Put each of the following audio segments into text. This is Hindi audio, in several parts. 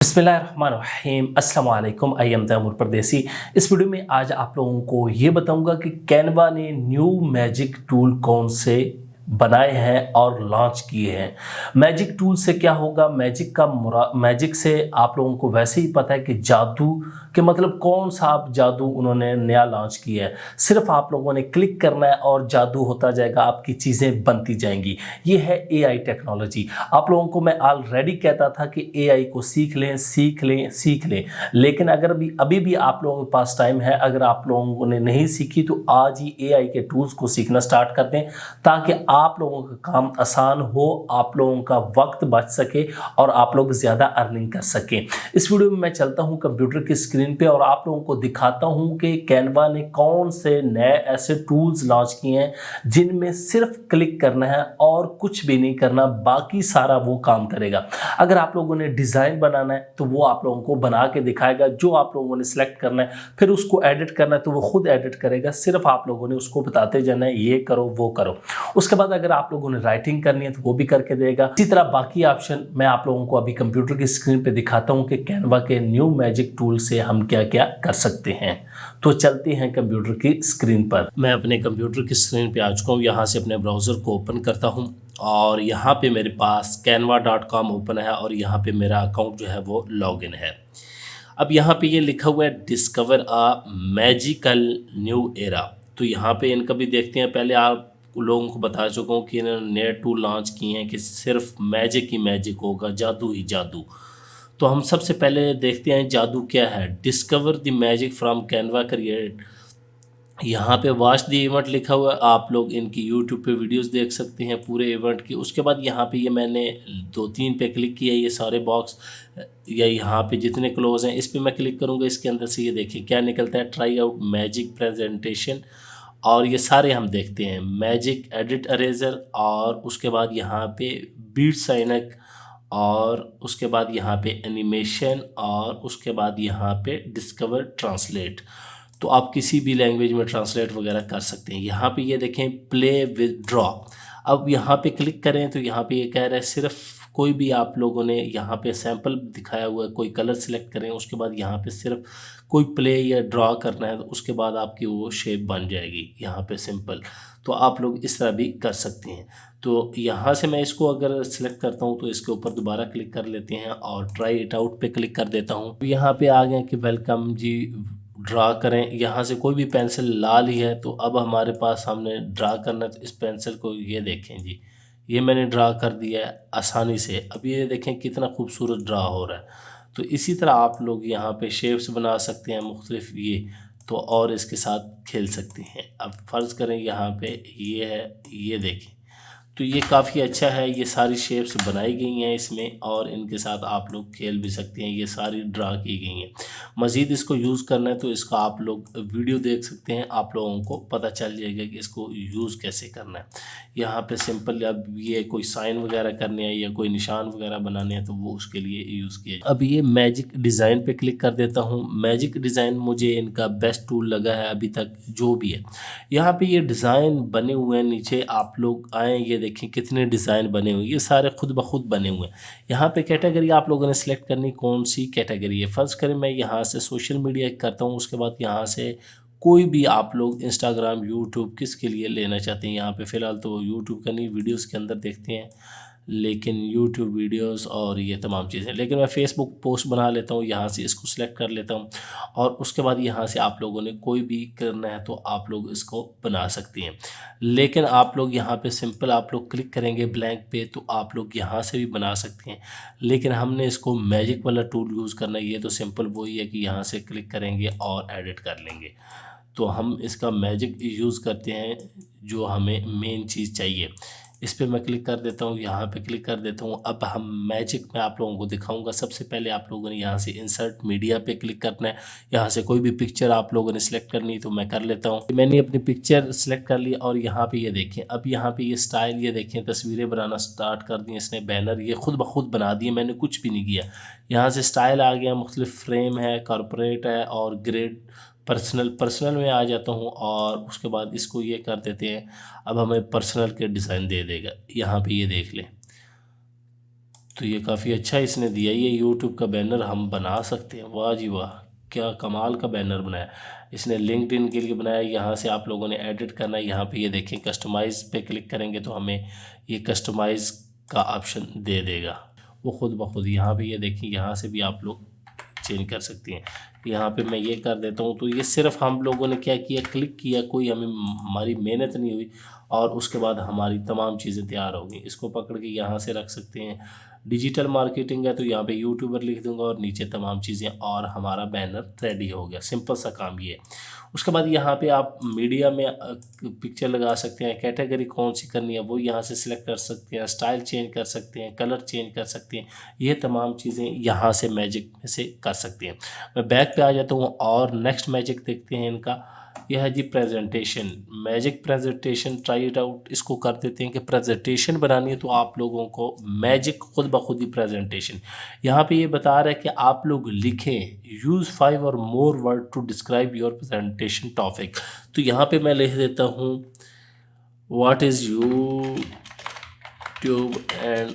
बिस्मिल्लाहिर्रहमानिर्रहीम अस्सलाम वालेकुम। आई एम तैमूर परदेसी। इस वीडियो में आज आप लोगों को ये बताऊंगा कि कैनवा ने न्यू मैजिक टूल कौन से बनाए हैं और लॉन्च किए हैं। मैजिक टूल से क्या होगा, मैजिक से आप लोगों को वैसे ही पता है कि जादू के मतलब कौन सा आप जादू उन्होंने नया लॉन्च किया है। सिर्फ आप लोगों ने क्लिक करना है और जादू होता जाएगा, आपकी चीज़ें बनती जाएंगी। ये है एआई टेक्नोलॉजी। आप लोगों को मैं ऑलरेडी कहता था कि एआई को सीख लें सीख लें सीख लें, लेकिन अगर अभी भी आप लोगों के पास टाइम है, अगर आप लोगों ने नहीं सीखी तो आज ही एआई के टूल्स को सीखना स्टार्ट कर दें, ताकि आप लोगों का काम आसान हो, आप लोगों का वक्त बच सके और आप लोग ज़्यादा अर्निंग कर सकें। इस वीडियो में मैं चलता हूं कंप्यूटर की स्क्रीन पे और आप लोगों को दिखाता हूं कि कैनवा ने कौन से नए ऐसे टूल्स लॉन्च किए हैं जिनमें सिर्फ क्लिक करना है और कुछ भी नहीं करना, बाकी सारा वो काम करेगा। अगर आप लोगों ने डिज़ाइन बनाना है तो वो आप लोगों को बना के दिखाएगा, जो आप लोगों ने सिलेक्ट करना है, फिर उसको एडिट करना है तो वो खुद एडिट करेगा, सिर्फ आप लोगों ने उसको बताते जाना है ये करो वो करो। उसके बाद अगर आप लोगों ने राइटिंग करनी है तो वो भी करके देगा। इसी तरह बाकी ऑप्शन मैं आप लोगों को अभी कंप्यूटर की स्क्रीन पे दिखाता हूं कि कैनवा के न्यू मैजिक टूल से हम क्या क्या कर सकते हैं। तो चलते हैं कंप्यूटर की स्क्रीन पर। मैं अपने कंप्यूटर की स्क्रीन पे आ चुका हूँ। यहाँ से अपने ब्राउज़र को ओपन करता हूँ और यहाँ पे मेरे पास canva.com ओपन है और यहाँ पे मेरा अकाउंट जो है वो लॉगिन है। अब यहाँ पे ये लिखा हुआ है discover a magical new era. तो यहाँ पे इनका भी देखते हैं। पहले आप लोगों को बता चुका हूँ कि इन्होंने नए टूल लॉन्च किए हैं कि सिर्फ मैजिक ही मैजिक होगा, जादू ही जादू। तो हम सबसे पहले देखते हैं जादू क्या है। Discover the magic from Canva create. यहाँ पे वॉच द इवेंट लिखा हुआ है। आप लोग इनकी यूट्यूब पे वीडियोस देख सकते हैं पूरे इवेंट की। उसके बाद यहाँ पे ये मैंने 2-3 पे क्लिक किया, ये सारे बॉक्स या यहाँ पे जितने क्लोज हैं इस पे मैं क्लिक करूँगा। इसके अंदर से ये देखिए क्या निकलता है, ट्राई आउट मैजिक प्रेजेंटेशन। और ये सारे हम देखते हैं, मैजिक एडिट अरेजर, और उसके बाद यहाँ पे बीट साइनक, और उसके बाद यहाँ पे एनिमेशन, और उसके बाद यहाँ पे डिस्कवर ट्रांसलेट। तो आप किसी भी लैंग्वेज में ट्रांसलेट वगैरह कर सकते हैं। यहाँ पे ये देखें प्ले विद ड्रॉ। अब यहाँ पे क्लिक करें तो यहाँ पे ये कह रहा है सिर्फ कोई भी, आप लोगों ने यहाँ पे सैंपल दिखाया हुआ है, कोई कलर सिलेक्ट करें, उसके बाद यहाँ पे सिर्फ कोई प्ले या ड्रॉ करना है तो उसके बाद आपकी वो शेप बन जाएगी यहाँ पे सिंपल। तो आप लोग इस तरह भी कर सकते हैं। तो यहाँ से मैं इसको अगर सिलेक्ट करता हूँ तो इसके ऊपर दोबारा क्लिक कर लेते हैं और ट्राई इट आउट पे क्लिक कर देता हूँ। यहाँ पे आ गया कि वेलकम जी, ड्रा करें। यहाँ से कोई भी पेंसिल लाल ही है तो अब हमारे पास हमने ड्रा करना है, तो इस पेंसिल को ये देखें जी, ये मैंने ड्रा कर दिया है आसानी से। अब ये देखें कितना खूबसूरत ड्रा हो रहा है। तो इसी तरह आप लोग यहाँ पे शेप्स बना सकते हैं मुख्तलिफ, ये तो और इसके साथ खेल सकते हैं। अब फ़र्ज़ करें यहाँ पे ये है, ये देखें तो ये काफ़ी अच्छा है। ये सारी शेप्स बनाई गई हैं इसमें और इनके साथ आप लोग खेल भी सकते हैं। ये सारी ड्रा की गई हैं। मज़ीद इसको यूज़ करना है तो इसका आप लोग वीडियो देख सकते हैं, आप लोगों को पता चल जाएगा कि इसको यूज़ कैसे करना है। यहाँ पे सिंपल, अब ये कोई साइन वगैरह करने हैं या कोई निशान वगैरह बनाने हैं तो वो उसके लिए यूज़ किए। अब ये मैजिक डिज़ाइन पे क्लिक कर देता हूँ। मैजिक डिज़ाइन मुझे इनका बेस्ट टूल लगा है अभी तक जो भी है। यहाँ पे ये डिज़ाइन बने हुए हैं, नीचे आप लोग आए, ये देखें कितने डिज़ाइन बने हुए, ये सारे खुद ब खुद बने हुए हैं। यहाँ पे कैटेगरी आप लोगों ने सेलेक्ट करनी, कौन सी कैटेगरी है। फ़र्ज़ करें मैं यहाँ से सोशल मीडिया करता हूँ, उसके बाद यहाँ से कोई भी आप लोग इंस्टाग्राम, यूट्यूब किसके लिए लेना चाहते हैं। यहाँ पे फ़िलहाल तो यूट्यूब का नहीं, वीडियोस के अंदर देखते हैं, लेकिन यूट्यूब वीडियोस और ये तमाम चीज़ें। लेकिन मैं फ़ेसबुक पोस्ट बना लेता हूँ, यहाँ से इसको सिलेक्ट कर लेता हूँ और उसके बाद यहाँ से आप लोगों ने कोई भी करना है तो आप लोग इसको बना सकते हैं। लेकिन आप लोग यहाँ पे सिंपल आप लोग क्लिक करेंगे ब्लैंक पे तो आप लोग यहाँ से भी बना सकते हैं, लेकिन हमने इसको मैजिक वाला टूल यूज़ करना है। ये तो सिंपल वही है कि यहाँ से क्लिक करेंगे और एडिट कर लेंगे। तो हम इसका मैजिक यूज़ करते हैं जो हमें मेन चीज़ चाहिए। इस पे मैं क्लिक कर देता हूँ, यहाँ पे क्लिक कर देता हूँ। अब हम मैजिक में आप लोगों को दिखाऊंगा। सबसे पहले आप लोगों ने यहाँ से इंसर्ट मीडिया पे क्लिक करना है। यहाँ से कोई भी पिक्चर आप लोगों ने सिलेक्ट करनी है तो मैं कर लेता हूँ। मैंने अपनी पिक्चर सेलेक्ट कर ली और यहाँ पे ये देखें, अब यहाँ पे ये स्टाइल, ये देखें तस्वीरें बनाना स्टार्ट कर दी इसने। बैनर ये खुद ब खुद बना दिए, मैंने कुछ भी नहीं किया। यहाँ से स्टाइल आ गया, मुख्तलिफ फ्रेम है, कॉर्पोरेट है और ग्रेड पर्सनल में आ जाता हूँ और उसके बाद इसको ये कर देते हैं। अब हमें पर्सनल के डिज़ाइन दे देगा, यहाँ पे ये देख लें। तो ये काफ़ी अच्छा इसने दिया, ये यूट्यूब का बैनर हम बना सकते हैं। वाह जी वाह, क्या कमाल का बैनर बनाया इसने, लिंक्डइन के लिए बनाया। यहाँ से आप लोगों ने एडिट करना है, यहाँ पे ये देखें कस्टमाइज़ पे क्लिक करेंगे तो हमें ये कस्टमाइज़ का ऑप्शन दे देगा वो खुद ब खुद। यहाँ पे ये देखिए, यहाँ से भी आप लोग चेंज कर सकती हैं। यहाँ पे मैं ये कर देता हूँ, तो ये सिर्फ हम लोगों ने क्या किया, क्लिक किया, कोई हमारी मेहनत नहीं हुई और उसके बाद हमारी तमाम चीज़ें तैयार हो गई। इसको पकड़ के यहाँ से रख सकते हैं। डिजिटल मार्केटिंग है तो यहाँ पे यूट्यूबर लिख दूंगा और नीचे तमाम चीज़ें और हमारा बैनर रेडी हो गया। सिंपल सा काम ये है। उसके बाद यहाँ पे आप मीडिया में पिक्चर लगा सकते हैं, कैटेगरी कौन सी करनी है वो यहाँ से सिलेक्ट कर सकते हैं, स्टाइल चेंज कर सकते हैं, कलर चेंज कर सकते हैं। ये तमाम चीज़ें यहाँ से मैजिक में से कर सकते हैं। मैं बैक पे आ जाता हूँ और नेक्स्ट मैजिक देखते हैं इनका। यह है जी presentation, magic presentation, try it out. इसको कर देते हैं कि प्रेजेंटेशन बनानी है तो आप लोगों को मैजिक खुद ब खुद ही प्रेजेंटेशन। यहाँ पे ये बता रहा है कि आप लोग लिखें, यूज़ 5 और more word to describe your presentation topic. तो यहाँ पे मैं लिख देता हूँ what is YouTube and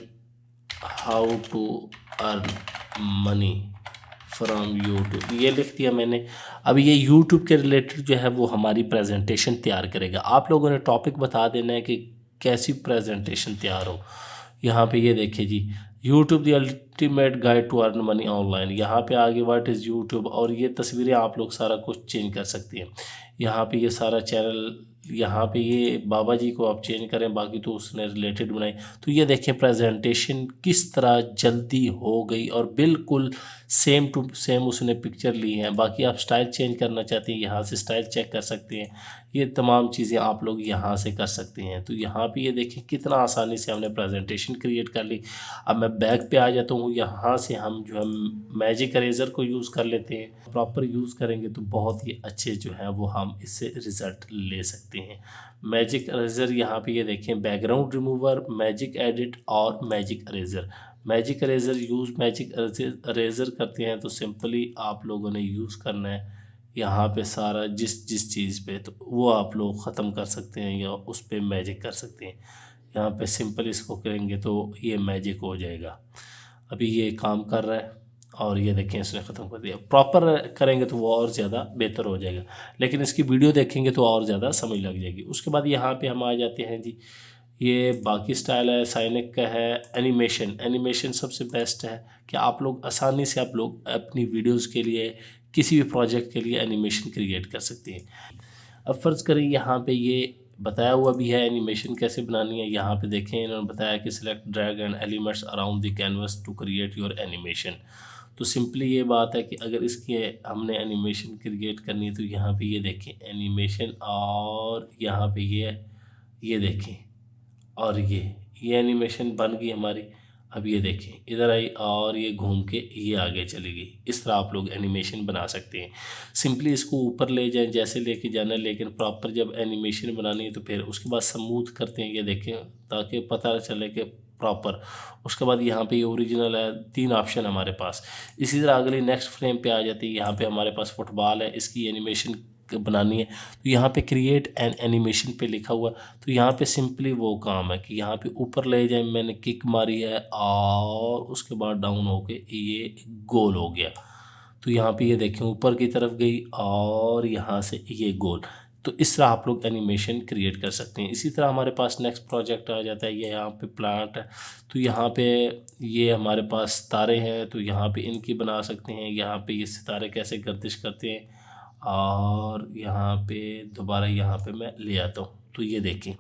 how to earn money from YouTube, ये लिख दिया मैंने। अब ये यूट्यूब के रिलेटेड जो है वो हमारी प्रेजेंटेशन तैयार करेगा। आप लोगों ने टॉपिक बता देना है कि कैसी प्रेजेंटेशन तैयार हो। यहाँ पे ये देखिए जी, YouTube the ultimate guide to earn money online. यहाँ पे आगे व्हाट इज़ यूट्यूब, और ये तस्वीरें आप लोग सारा कुछ चेंज कर सकती हैं। यहाँ पे ये सारा चैनल, यहाँ पे ये बाबा जी को आप चेंज करें, बाकी तो उसने रिलेटेड बनाई। तो ये देखें प्रेजेंटेशन किस तरह जल्दी हो गई और बिल्कुल सेम टू सेम उसने पिक्चर ली है। बाकी आप स्टाइल चेंज करना चाहते हैं, यहाँ से स्टाइल चेक कर सकते हैं। ये तमाम चीज़ें आप लोग यहाँ से कर सकते हैं। तो यहाँ पे ये देखें कितना आसानी से हमने प्रेजेंटेशन क्रिएट कर ली। अब मैं बैक पे आ जाता हूँ, यहाँ से हम जो है मैजिक इरेज़र को यूज़ कर लेते हैं। प्रॉपर यूज़ करेंगे तो बहुत ही अच्छे जो है वो हम इससे रिज़ल्ट ले सकते हैं। मैजिक इरेज़र, यहाँ पे ये देखें बैकग्राउंड रिमूवर, मैजिक एडिट और magic eraser. Magic eraser use, magic eraser करते हैं तो सिंपली आप लोगों ने यूज़ करना है यहाँ पे सारा जिस चीज़ पे, तो वो आप लोग ख़त्म कर सकते हैं या उस पर मैजिक कर सकते हैं। यहाँ पे सिंपल इसको करेंगे तो ये मैजिक हो जाएगा। अभी ये काम कर रहा है और ये देखें इसने ख़त्म कर दिया। प्रॉपर करेंगे तो वो और ज़्यादा बेहतर हो जाएगा, लेकिन इसकी वीडियो देखेंगे तो और ज़्यादा समझ लग जाएगी। उसके बाद यहाँ पे हम आ जाते हैं जी, ये बाकी स्टाइल है, साइनिक का है, एनिमेशन। एनिमेशन सबसे बेस्ट है कि आप लोग आसानी से आप लोग अपनी वीडियोज़ के लिए, किसी भी प्रोजेक्ट के लिए एनिमेशन क्रिएट कर सकते हैं। अब फ़र्ज़ करें यहाँ पे ये बताया हुआ भी है एनिमेशन कैसे बनानी है। यहाँ पे देखें इन्होंने बताया कि select drag and elements around the canvas to create your animation. तो सिंपली ये बात है कि अगर इसकी हमने एनिमेशन क्रिएट करनी है तो यहाँ पे ये देखें एनिमेशन, और यहाँ पे ये देखें, और ये एनिमेशन बन गई हमारी। अब ये देखें इधर आई और ये घूम के ये आगे चली गई। इस तरह आप लोग एनिमेशन बना सकते हैं। सिंपली इसको ऊपर ले जाएं जैसे लेके जाना है, लेकिन प्रॉपर जब एनिमेशन बनानी है तो फिर उसके बाद स्मूथ करते हैं, ये देखें, ताकि पता चले कि प्रॉपर। उसके बाद यहाँ पे ये ओरिजिनल है, 3 ऑप्शन हमारे पास। इसी तरह अगली नेक्स्ट फ्रेम पे आ जाती है। यहाँ पे हमारे पास फुटबॉल है, इसकी एनिमेशन बनानी है तो यहाँ पे क्रिएट एन एनिमेशन पे लिखा हुआ। तो यहाँ पे सिंपली वो काम है कि यहाँ पे ऊपर ले जाए, मैंने किक मारी है और उसके बाद डाउन होके ये गोल हो गया। तो यहाँ पे ये देखें ऊपर की तरफ गई और यहाँ से ये गोल। तो इस तरह आप लोग एनिमेशन क्रिएट कर सकते हैं। इसी तरह हमारे पास नेक्स्ट प्रोजेक्ट आ जाता है, ये यहाँ पे प्लांट है। तो यहाँ पे ये हमारे पास तारे हैं, तो यहाँ पे इनकी बना सकते हैं। यहाँ पे ये सितारे कैसे गर्दिश करते हैं, और यहाँ पे दोबारा यहाँ पे मैं ले आता हूँ। तो ये देखें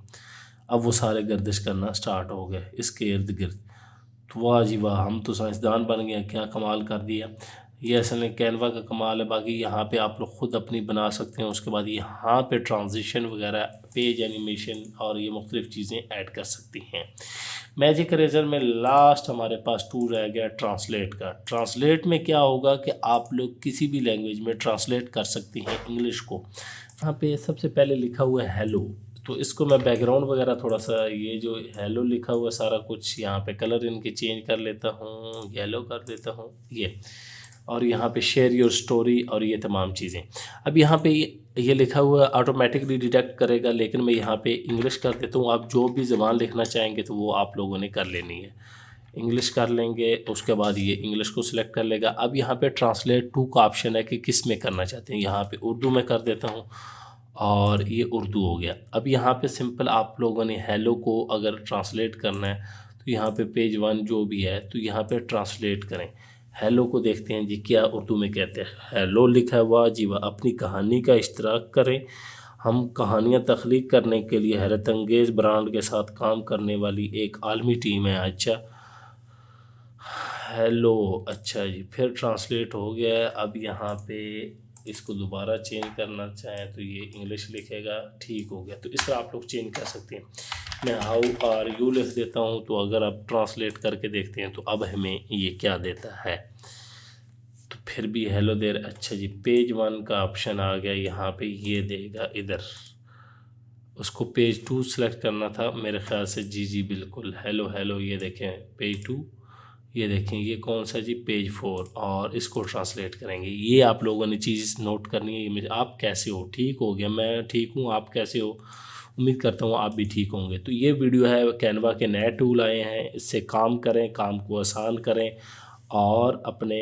अब वो सारे गर्दिश करना स्टार्ट हो गए इसके इर्द गिर्द। तो वाह जी वाह, हम तो साइंसदान बन गए, क्या कमाल कर दिया। ये असल कैनवा का कमाल है। बाकी यहाँ पे आप लोग ख़ुद अपनी बना सकते हैं। उसके बाद यहाँ पे ट्रांजिशन वगैरह, पेज एनिमेशन और ये मुख्तलिफ़ चीज़ें ऐड कर सकती हैं। मैजिक इरेज़र में लास्ट हमारे पास टूल रह गया ट्रांसलेट का। ट्रांसलेट में क्या होगा कि आप लोग किसी भी लैंग्वेज में ट्रांसलेट कर सकते हैं इंग्लिश को। यहाँ पे सबसे पहले लिखा हुआ है हेलो, तो इसको मैं बैकग्राउंड वगैरह थोड़ा सा, ये जो हेलो लिखा हुआ सारा कुछ यहाँ पे कलर इनके चेंज कर लेता हूँ, येलो कर देता हूँ ये, और यहाँ पे शेयर योर स्टोरी और ये तमाम चीज़ें। अब यहाँ पे ये लिखा हुआ ऑटोमेटिकली डिटेक्ट करेगा, लेकिन मैं यहाँ पे इंग्लिश कर देता हूँ। आप जो भी ज़बान लिखना चाहेंगे तो वो आप लोगों ने कर लेनी है। इंग्लिश कर लेंगे, उसके बाद ये इंग्लिश को सिलेक्ट कर लेगा। अब यहाँ पे ट्रांसलेट टू का ऑप्शन है कि किस में करना चाहते हैं, यहाँ पे उर्दू में कर देता हूँ और ये उर्दू हो गया। अब यहाँ पे सिंपल आप लोगों ने हेलो को अगर ट्रांसलेट करना है तो यहाँ पे पेज 1 जो भी है तो यहाँ पे ट्रांसलेट करें। हेलो को देखते हैं जी क्या उर्दू में कहते हैं। हेलो लिखा हुआ जी, वह अपनी कहानी का इश्तराक करें। हम कहानियाँ तख्लीक करने के लिए हैरत अंगेज़ ब्रांड के साथ काम करने वाली एक आलमी टीम है। अच्छा हेलो, अच्छा जी, फिर ट्रांसलेट हो गया है। अब यहाँ पे इसको दोबारा चेंज करना चाहें तो ये इंग्लिश लिखेगा, ठीक हो गया। तो इस तरह आप लोग चेंज कर सकते हैं। मैं हाउ आर यू लिख देता हूँ, तो अगर आप ट्रांसलेट करके देखते हैं तो अब हमें ये क्या देता है, तो फिर भी हेलो देर। अच्छा जी, पेज 1 का ऑप्शन आ गया, यहाँ पे ये देगा इधर। उसको पेज 2 सेलेक्ट करना था मेरे ख्याल से। जी जी बिल्कुल, हेलो हेलो, ये देखें पेज 2, ये देखें ये कौन सा जी, पेज 4, और इसको ट्रांसलेट करेंगे। ये आप लोगों ने चीज़ नोट करनी है। ये आप कैसे हो, ठीक हो गया, मैं ठीक हूँ, आप कैसे हो, उम्मीद करता हूँ आप भी ठीक होंगे। तो ये वीडियो है, कैनवा के नए टूल आए हैं, इससे काम करें, काम को आसान करें और अपने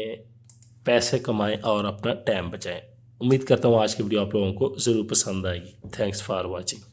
पैसे कमाएं और अपना टाइम बचाएं। उम्मीद करता हूँ आज की वीडियो आप लोगों को ज़रूर पसंद आएगी। Thanks for watching.